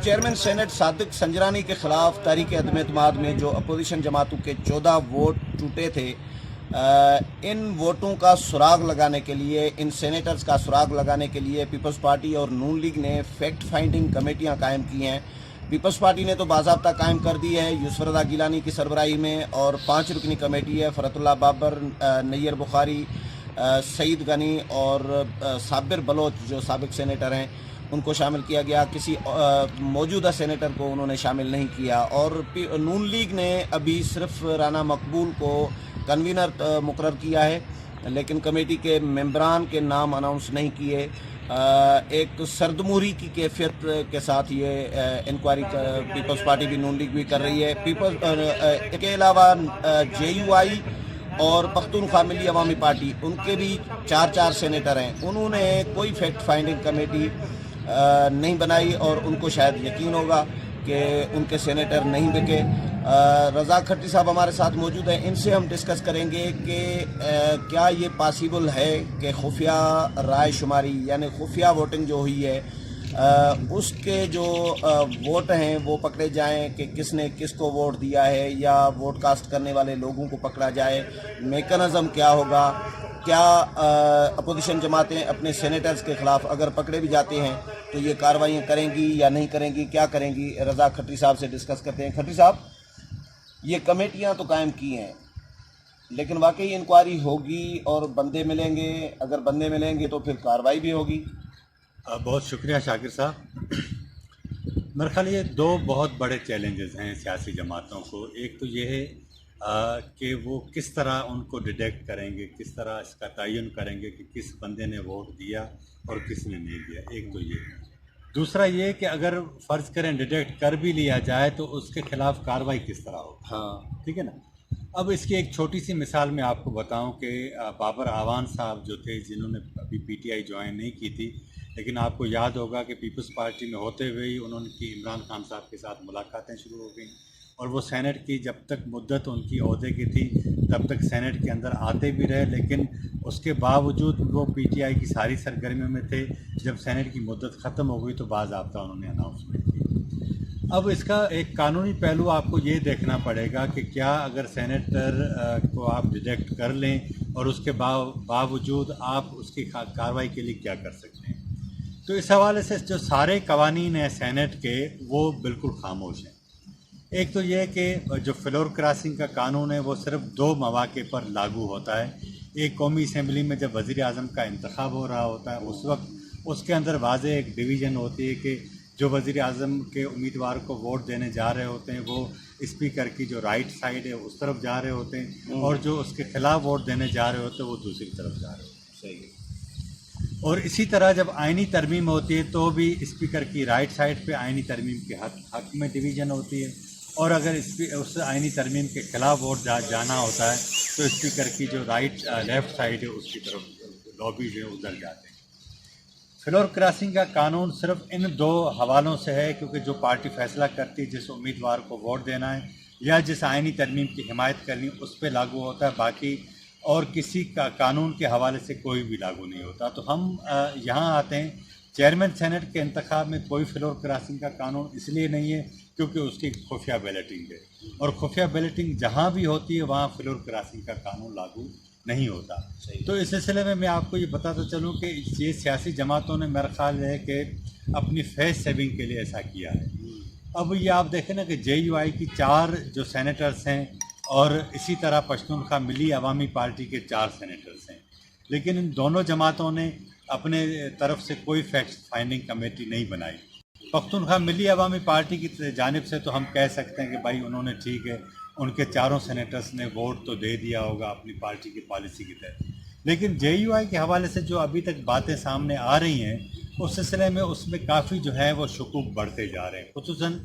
Chairman senate Sadiq Sanjrani کے خلاف تحریک عدم اعتماد میں جو اپوزیشن جماعتوں کے 14 ووٹ ٹوٹے تھے، ان ووٹوں کا سراغ لگانے کے لیے، ان سینیٹرز کا سراغ لگانے کے لیے پیپلز پارٹی اور نون لیگ نے فیکٹ فائنڈنگ کمیٹیاں قائم کی ہیں۔ پیپلز پارٹی نے تو باضابطہ قائم کر دی ہے یسر رضا گیلانی کی سربراہی میں، اور 5 رکنی کمیٹی ہے، فرحت اللہ بابر، نیر بخاری، سعید غنی اور صابر بلوچ جو سابق سینیٹر ہیں ان کو شامل کیا گیا۔ کسی موجودہ سینیٹر کو انہوں نے شامل نہیں کیا، اور نون لیگ نے ابھی صرف رانا مقبول کو کنوینر مقرر کیا ہے، لیکن کمیٹی کے ممبران کے نام اناؤنس نہیں کیے۔ ایک سردموری کی کیفیت کے ساتھ یہ انکوائری پیپلز پارٹی بھی نون لیگ بھی کر رہی ہے۔ کے علاوہ JUI اور پختونخوا ملی عوامی پارٹی، ان کے بھی 4 سینیٹر ہیں، انہوں نے کوئی فیکٹ فائنڈنگ کمیٹی نہیں بنائی، اور ان کو شاید یقین ہوگا کہ ان کے سینیٹر نہیں بکے۔ رضا کھٹی صاحب ہمارے ساتھ موجود ہیں، ان سے ہم ڈسکس کریں گے کہ کیا یہ پاسیبل ہے کہ خفیہ رائے شماری یعنی خفیہ ووٹنگ جو ہوئی ہے اس کے جو ووٹ ہیں وہ پکڑے جائیں کہ کس نے کس کو ووٹ دیا ہے، یا ووٹ کاسٹ کرنے والے لوگوں کو پکڑا جائے۔ میکانزم کیا ہوگا؟ کیا اپوزیشن جماعتیں اپنے سینیٹرز کے خلاف اگر پکڑے بھی جاتے ہیں تو یہ کارروائیاں کریں گی یا نہیں کریں گی، کیا کریں گی؟ رضا کھٹی صاحب سے ڈسکس کرتے ہیں۔ کھٹی صاحب، یہ کمیٹیاں تو قائم کی ہیں، لیکن واقعی انکوائری ہوگی اور بندے ملیں گے؟ اگر بندے ملیں گے تو پھر کارروائی بھی ہوگی۔ بہت شکریہ شاکر صاحب۔ میرے خیال یہ 2 بہت بڑے چیلنجز ہیں سیاسی جماعتوں کو۔ ایک تو یہ ہے کہ وہ کس طرح ان کو ڈیٹیکٹ کریں گے، کس طرح اس کا تعین کریں گے کہ کس بندے نے ووٹ دیا اور کس نے نہیں دیا۔ ایک تو یہ ہے۔ دوسرا یہ کہ اگر فرض کریں ڈیٹیکٹ کر بھی لیا جائے تو اس کے خلاف کارروائی کس طرح ہو۔ ہاں، ٹھیک ہے نا۔ اب اس کی ایک چھوٹی سی مثال میں آپ کو بتاؤں کہ بابر اعوان صاحب جو تھے، جنہوں نے ابھی PTI جوائن نہیں کی تھی، لیکن آپ کو یاد ہوگا کہ پیپلز پارٹی میں ہوتے ہوئے ہی انہوں نے عمران خان صاحب کے ساتھ ملاقاتیں شروع ہو گئیں، اور وہ سینٹ کی جب تک مدت ان کی عہدے کی تھی تب تک سینٹ کے اندر آتے بھی رہے، لیکن اس کے باوجود وہ PTI کی ساری سرگرمیوں میں تھے۔ جب سینٹ کی مدت ختم ہو گئی تو باضابطہ انہوں نے اناؤنسمنٹ کی۔ اب اس کا ایک قانونی پہلو آپ کو یہ دیکھنا پڑے گا کہ کیا اگر سینیٹر کو آپ ڈیٹیکٹ کر لیں اور اس کے باوجود آپ اس کی کارروائی کے لیے کیا کر سکتے ہیں۔ تو اس حوالے سے جو سارے قوانین ہیں سینٹ کے وہ بالکل خاموش ہیں۔ ایک تو یہ کہ جو فلور کراسنگ کا قانون ہے وہ صرف 2 مواقع پر لاگو ہوتا ہے۔ ایک قومی اسمبلی میں جب وزیر اعظم کا انتخاب ہو رہا ہوتا ہے، اس وقت اس کے اندر واضح ایک ڈویژن ہوتی ہے کہ جو وزیر اعظم کے امیدوار کو ووٹ دینے جا رہے ہوتے ہیں وہ اسپیکر کی جو رائٹ سائڈ ہے اس طرف جا رہے ہوتے ہیں، اور جو اس کے خلاف ووٹ دینے جا رہے ہوتے ہیں وہ دوسری طرف جا رہے ہوتے ہیں۔ صحیح۔ اور اسی طرح جب آئینی ترمیم ہوتی ہے تو بھی اسپیکر کی رائٹ سائڈ پہ آئینی ترمیم کے حق میں ڈویژن ہوتی ہے، اور اگر اس آئینی ترمیم کے خلاف ووٹ جانا ہوتا ہے تو اسپیکر کی جو لیفٹ سائڈ ہے اس کی طرف لابی جو ہے ادھر جاتے ہیں۔ فلور کراسنگ کا قانون صرف ان 2 حوالوں سے ہے، کیونکہ جو پارٹی فیصلہ کرتی ہے جس امیدوار کو ووٹ دینا ہے یا جس آئینی ترمیم کی حمایت کرنی اس پہ لاگو ہوتا ہے، باقی اور کسی کا قانون کے حوالے سے کوئی بھی لاگو نہیں ہوتا۔ تو ہم یہاں آتے ہیں، چیئرمین سینٹ کے انتخاب میں کوئی فلور کراسنگ کا قانون اس لیے نہیں ہے کیونکہ اس کی خفیہ بیلٹنگ ہے، اور خفیہ بیلٹنگ جہاں بھی ہوتی ہے وہاں فلور کراسنگ کا قانون لاگو نہیں ہوتا۔ تو اس سلسلے میں آپ کو یہ بتاتا چلوں کہ یہ سیاسی جماعتوں نے میرا خیال ہے کہ اپنی فیس سیونگ کے لیے ایسا کیا ہے۔ اب یہ آپ دیکھیں نا کہ JUI کی 4 جو سینیٹرز ہیں، اور اسی طرح پختونخوا ملی عوامی پارٹی کے 4 سینیٹرز ہیں، لیکن ان دونوں جماعتوں نے اپنے طرف سے کوئی فیکٹ فائنڈنگ کمیٹی نہیں بنائی۔ پختونخوا ملی عوامی پارٹی کی جانب سے تو ہم کہہ سکتے ہیں کہ بھائی انہوں نے ٹھیک ہے، ان کے 4 سینیٹرز نے ووٹ تو دے دیا ہوگا اپنی پارٹی کی پالیسی کے تحت، لیکن JUI کے حوالے سے جو ابھی تک باتیں سامنے آ رہی ہیں اس سلسلے میں اس میں کافی جو ہے وہ شکوک بڑھتے جا رہے ہیں، خصوصاً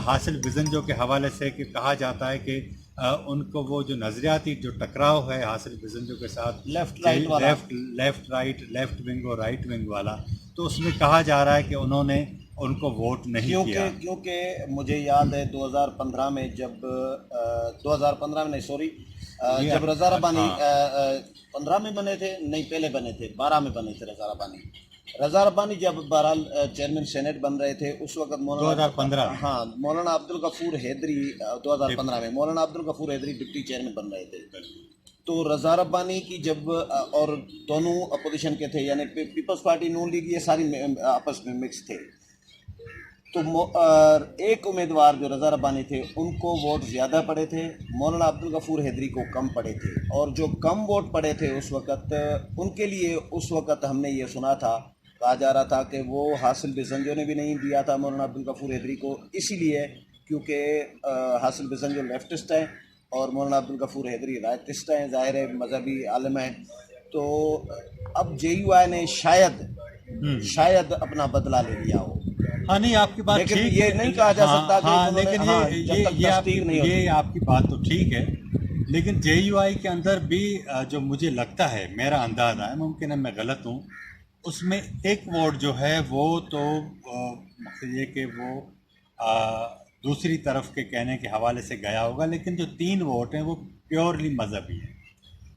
حاصل بزنجو کے حوالے سے، کہ کہا جاتا ہے کہ ان کو وہ جو نظریاتی جو ٹکراؤ ہے حاصل بزنجو کے ساتھ، لیفٹ ونگ اور رائٹ ونگ والا، تو اس میں کہا جا رہا ہے کہ انہوں نے ان کو ووٹ نہیں کیا، کیونکہ مجھے یاد ہے 2015 میں جب 2015 میں نہیں سوری جب رضا ربانی 15 میں بنے تھے، نہیں پہلے بنے تھے، 12 میں بنے تھے رضا ربانی، رضا ربانی جب بہرحال چیئرمین سینٹ بن رہے تھے اس وقت مولانا 2015 ہاں مولانا عبدالغفور حیدری 2015 میں مولانا عبدالغفور حیدری ڈپٹی چیئرمین بن رہے تھے. تو رضا ربانی کی جب اور دونوں اپوزیشن کے تھے یعنی پیپلز پارٹی نون لیگ یہ ساری آپس میں مکس تھے. تو ایک امیدوار جو رضا ربانی تھے ان کو ووٹ زیادہ پڑے تھے, مولانا عبدالغفور حیدری کو کم پڑے تھے. اور جو کم ووٹ پڑے تھے اس وقت ان کے لیے اس وقت ہم نے یہ سنا تھا, کہا جا رہا تھا کہ وہ حاصل بزنجو نے بھی نہیں دیا تھا مولانا عبدالغفور حیدری کو, اسی لیے کیونکہ حاصل بزنجو لیفٹسٹ ہیں اور مولانا عبدالغفور حیدری رائٹسٹ ہیں, ظاہر ہے مذہبی عالم ہیں. تو اب جے یو آئی نے شاید اپنا بدلہ لے لیا ہو. ہاں نہیں آپ کی بات لیکن ٹھیک یہ نہیں کہا جا سکتا کہ ہاں انہوں نے- لیکن ہاں، جب تک تصدیق نہیں ہوتی. یہ آپ کی بات تو ٹھیک ہے, لیکن جے یو آئی کے اندر بھی جو مجھے لگتا ہے, میرا اندازہ ہے, ممکن ہے میں غلط ہوں, اس میں ایک ووٹ جو ہے وہ تو مقصد یہ کہ وہ دوسری طرف کے کہنے کے حوالے سے گیا ہوگا, لیکن جو 3 ووٹ ہیں وہ پیورلی مذہبی ہیں.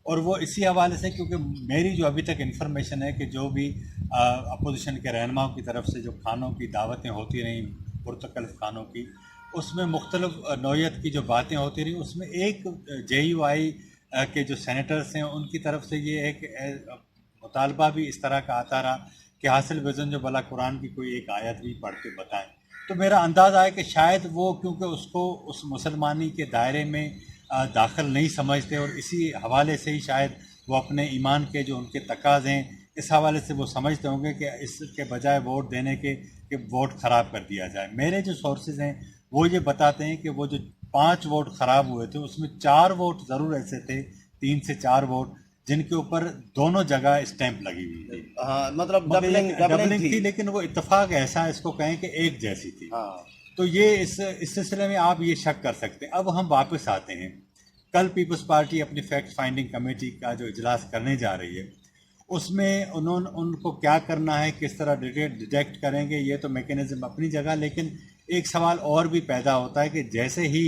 اور وہ اسی حوالے سے کیونکہ میری جو ابھی تک انفارمیشن ہے کہ جو بھی اپوزیشن کے رہنماؤں کی طرف سے جو کھانوں کی دعوتیں ہوتی رہیں پرتکلف کھانوں کی, اس میں مختلف نوعیت کی جو باتیں ہوتی رہیں, اس میں ایک جے یو آئی کے جو سینیٹرز ہیں ان کی طرف سے یہ ایک مطالبہ بھی اس طرح کا آتا رہا کہ حاصل وزن جو بلا قرآن کی کوئی ایک آیت بھی پڑھ کے بتائیں. تو میرا اندازہ ہے کہ شاید وہ کیونکہ اس کو اس مسلمانی کے دائرے میں داخل نہیں سمجھتے, اور اسی حوالے سے ہی شاید وہ اپنے ایمان کے جو ان کے تقاضے ہیں اس حوالے سے وہ سمجھتے ہوں گے کہ اس کے بجائے ووٹ دینے کے کہ ووٹ خراب کر دیا جائے. میرے جو سورسز ہیں وہ یہ بتاتے ہیں کہ وہ جو 5 ووٹ خراب ہوئے تھے اس میں 4 ووٹ ضرور ایسے تھے, 3 سے 4 ووٹ جن کے اوپر دونوں جگہ اسٹیمپ لگی ہوئی تھی. ہاں مطلب ڈبلنگ ڈبلنگ تھی, لیکن وہ اتفاق ایسا اس کو کہیں کہ ایک جیسی تھی. ہاں تو یہ اس سلسلے میں آپ یہ شک کر سکتے ہیں. اب ہم واپس آتے ہیں, کل پیپلز پارٹی اپنی فیکٹ فائنڈنگ کمیٹی کا جو اجلاس کرنے جا رہی ہے, اس میں ان کو کیا کرنا ہے, کس طرح ڈیٹیکٹ کریں گے, یہ تو میکینزم اپنی جگہ. لیکن ایک سوال اور بھی پیدا ہوتا ہے کہ جیسے ہی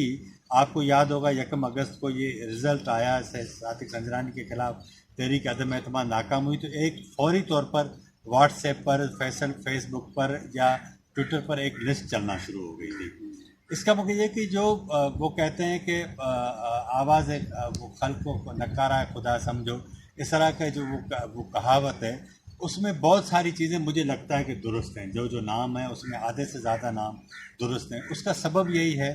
آپ کو یاد ہوگا 1 اگست کو یہ رزلٹ آیا صادق سنجرانی کے خلاف تحریک عدم اعتماد ناکام ہوئی, تو ایک فوری طور پر واٹس ایپ پر, فیس بک پر یا ٹویٹر پر ایک لسٹ چلنا شروع ہو گئی تھی. اس کا مطلب یہ کہ جو وہ کہتے ہیں کہ آواز وہ خلق کو نکارا ہے خدا سمجھو, اس طرح کا جو وہ کہاوت ہے, اس میں بہت ساری چیزیں مجھے لگتا ہے کہ درست ہیں. جو نام ہے اس میں آدھے سے زیادہ نام درست ہیں. اس کا سبب یہی ہے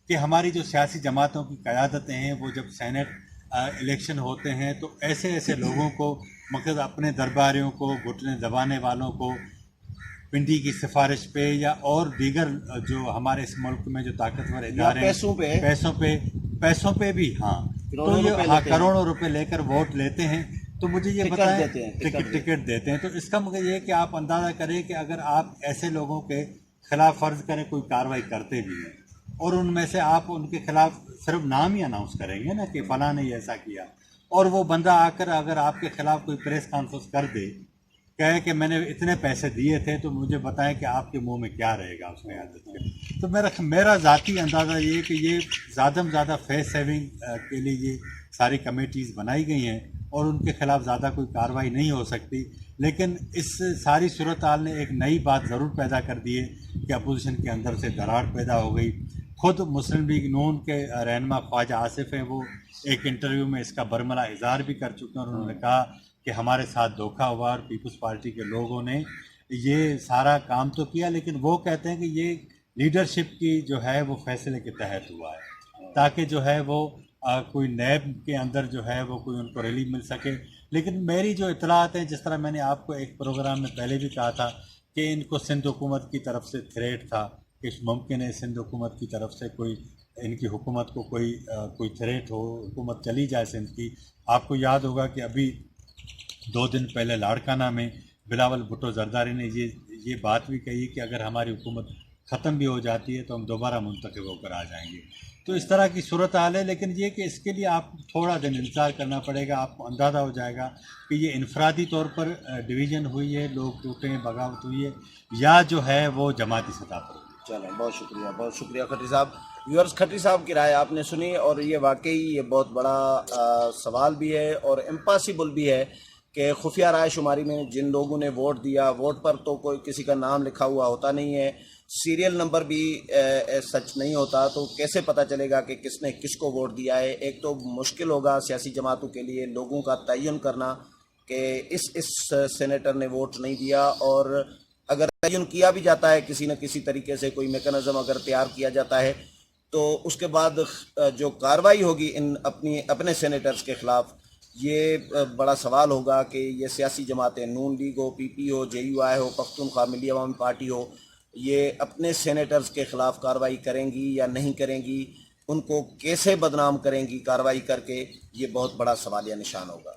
کہ ہماری جو سیاسی جماعتوں کی قیادتیں ہیں وہ جب سینٹ الیکشن ہوتے ہیں تو ایسے لوگوں کو مقصد اپنے درباریوں کو, گھٹنے دبانے والوں کو, پنڈی کی سفارش پہ یا اور دیگر جو ہمارے اس ملک میں جو طاقتور ادارے پیسوں پہ بھی, ہاں تو یہ کروڑوں روپے لے کر ووٹ لیتے ہیں. تو مجھے یہ بتائیں ٹکٹ دیتے ہیں. تو اس کا مطلب یہ کہ آپ اندازہ کریں کہ اگر آپ ایسے لوگوں کے خلاف فرض کریں کوئی کارروائی کرتے بھی ہیں اور ان میں سے آپ ان کے خلاف صرف نام ہی اناؤنس کریں گے نا کہ فلاں نے ایسا کیا, اور وہ بندہ آ کر اگر آپ کے خلاف کوئی پریس کانفرنس کر دے, کہے کہ میں نے اتنے پیسے دیے تھے, تو مجھے بتائیں کہ آپ کے منہ میں کیا رہے گا اس قیادت کے. تو میرا ذاتی اندازہ یہ کہ یہ زیادہ سے زیادہ فیس سیونگ کے لیے یہ ساری کمیٹیز بنائی گئی ہیں اور ان کے خلاف زیادہ کوئی کارروائی نہیں ہو سکتی. لیکن اس ساری صورتحال نے ایک نئی بات ضرور پیدا کر دی ہے کہ اپوزیشن کے اندر سے دراڑ پیدا ہو گئی. خود مسلم لیگ نون کے رہنما خواجہ آصف ہیں, وہ ایک انٹرویو میں اس کا برملا اظہار بھی کر چکے ہیں, اور انہوں نے کہا کہ ہمارے ساتھ دھوکہ ہوا اور پیپلز پارٹی کے لوگوں نے یہ سارا کام تو کیا, لیکن وہ کہتے ہیں کہ یہ لیڈرشپ کی جو ہے وہ فیصلے کے تحت ہوا ہے تاکہ جو ہے وہ کوئی نیب کے اندر جو ہے وہ کوئی ان کو ریلیف مل سکے. لیکن میری جو اطلاعات ہیں, جس طرح میں نے آپ کو ایک پروگرام میں پہلے بھی کہا تھا کہ ان کو سندھ حکومت کی طرف سے تھریٹ تھا کہ ممکن ہے سندھ حکومت کی طرف سے کوئی ان کی حکومت کو کوئی تھریٹ ہو, حکومت چلی جائے سندھ کی. آپ کو یاد ہوگا کہ ابھی 2 دن پہلے لاڑکانہ میں بلاول بھٹو زرداری نے یہ بات بھی کہی کہ اگر ہماری حکومت ختم بھی ہو جاتی ہے تو ہم دوبارہ منتخب ہو کر آ جائیں گے. تو اس طرح کی صورتحال ہے, لیکن یہ کہ اس کے لیے آپ تھوڑا دن انتظار کرنا پڑے گا. آپ کو اندازہ ہو جائے گا کہ یہ انفرادی طور پر ڈویژن ہوئی ہے, لوگ ٹوٹے ہیں, بغاوت ہوئی ہے, یا جو ہے وہ جماعتی سطح پر ہوئی. چلیں, بہت شکریہ کھٹری صاحب. ویورز, کھٹری صاحب کی رائے آپ نے سنی, اور یہ واقعی یہ بہت بڑا سوال بھی ہے اور امپاسبل بھی ہے کہ خفیہ رائے شماری میں جن لوگوں نے ووٹ دیا، ووٹ پر تو کوئی کسی کا نام لکھا ہوا ہوتا نہیں ہے، سیریل نمبر بھی سچ نہیں ہوتا، تو کیسے پتہ چلے گا کہ کس نے کس کو ووٹ دیا ہے؟ ایک تو مشکل ہوگا سیاسی جماعتوں کے لیے لوگوں کا تعین کرنا کہ اس سینیٹر نے ووٹ نہیں دیا، اور اگر تعین کیا بھی جاتا ہے کسی نہ کسی طریقے سے، کوئی میکانزم اگر تیار کیا جاتا ہے، تو اس کے بعد جو کارروائی ہوگی ان اپنے سینیٹرز کے خلاف، یہ بڑا سوال ہوگا کہ یہ سیاسی جماعتیں نون لیگ ہو، پی پی ہو، جے یو آئی ہو، پختونخوا ملی عوامی پارٹی ہو، یہ اپنے سینیٹرز کے خلاف کارروائی کریں گی یا نہیں کریں گی، ان کو کیسے بدنام کریں گی کارروائی کر کے، یہ بہت بڑا سوالیہ نشان ہوگا۔